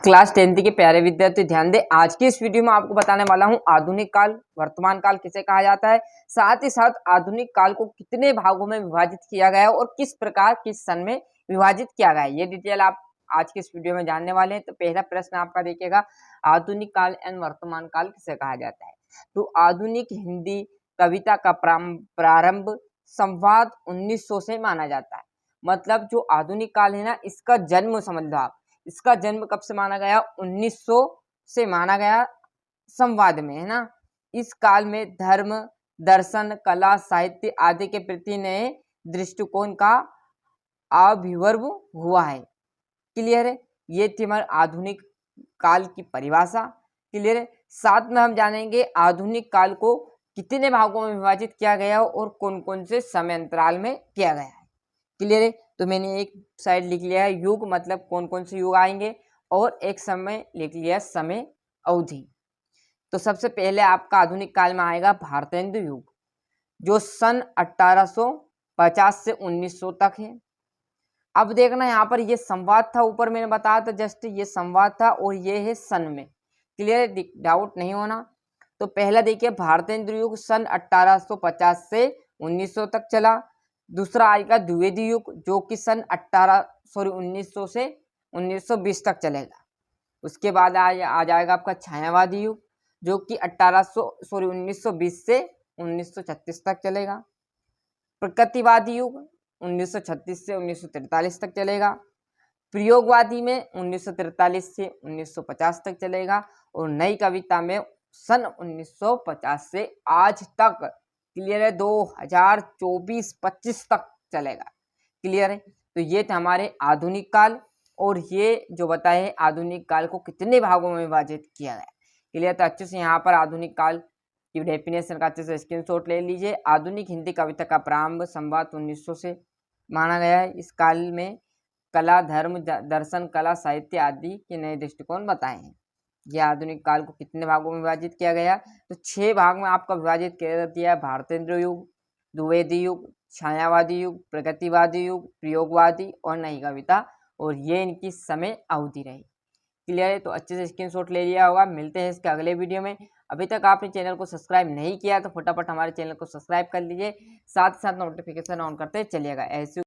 Class 10th के प्यारे विद्यार्थी ध्यान दें। आज की इस वीडियो में आपको बताने वाला हूं आधुनिक काल, वर्तमान काल किसे कहा जाता है, साथ ही साथ आधुनिक काल को कितने भागों में विभाजित किया गया है और किस प्रकार किस सन में विभाजित किया गया है, ये डिटेल आप आज के इस वीडियो में जानने वाले हैं। तो पहला प्रश्न आपका देखिएगा, आधुनिक काल एंड वर्तमान काल किसे कहा जाता है। तो आधुनिक हिंदी कविता का प्रारंभ संवाद 1900 से माना जाता है। मतलब जो आधुनिक काल है ना, इसका जन्म समझ लो आप, इसका जन्म कब से माना गया, 1900 से माना गया संवाद में, है ना। इस काल में धर्म, दर्शन, कला, साहित्य आदि के प्रति नए दृष्टिकोण का आविर्भाव हुआ है। क्लियर है, ये थी हमारे आधुनिक काल की परिभाषा। क्लियर है, साथ में हम जानेंगे आधुनिक काल को कितने भागों में विभाजित किया गया और कौन कौन से समय अंतराल में किया गया है। क्लियर है, तो मैंने एक साइड लिख लिया है युग, मतलब कौन कौन से युग आएंगे, और एक समय लिख लिया समय अवधि। तो सबसे पहले आपका आधुनिक काल में आएगा भारतेंदु युग, जो सन 1850 से 1900 तक है। अब देखना यहाँ पर ये संवाद था, ऊपर मैंने बताया था जस्ट ये संवाद था, और ये है सन में। क्लियर, डाउट नहीं होना। तो पहला देखिए भारतेंदु युग सन 1850 से 1900 तक चला। दूसरा आएगा द्विवेदी युग, जो कि सन 1900 से 1920 तक चलेगा। उसके बाद आ जाएगा आपका छायावादी युग, जो कि 1920 से 1936 तक चलेगा। प्रकृतिवादी युग 1936 से 1943 तक चलेगा। प्रयोगवादी में 1943 से 1950 तक चलेगा। और नई कविता में सन 1950 से आज तक, क्लियर है, 2024-25 तक चलेगा। क्लियर है, तो ये थे हमारे आधुनिक काल, और ये जो बताए आधुनिक काल को कितने भागों में विभाजित किया गया। क्लियर, तो अच्छे से यहाँ पर आधुनिक काल की डेफिनेशन का अच्छे से स्क्रीनशॉट ले लीजिए। आधुनिक हिंदी कविता का प्रारंभ संवाद 1900 से माना गया है। इस काल में कला, धर्म, दर्शन, कला, साहित्य आदि के नए दृष्टिकोण बताए हैं। यह आधुनिक काल को कितने भागों में विभाजित किया गया, तो 6 भाग में आपका विभाजित किया दिया है। भारतेंद्र युग, द्विवेदी युग, छायावादी युग, प्रगतिवादी युग, प्रयोगवादी और नई कविता, और ये इनकी समय अवधि रही। क्लियर है, तो अच्छे से स्क्रीनशॉट ले लिया होगा। मिलते हैं इसके अगले वीडियो में। अभी तक आपने चैनल को सब्सक्राइब नहीं किया तो फटाफट हमारे चैनल को सब्सक्राइब कर लीजिए, साथ ही साथ नोटिफिकेशन ऑन करते चलिएगा। ऐसे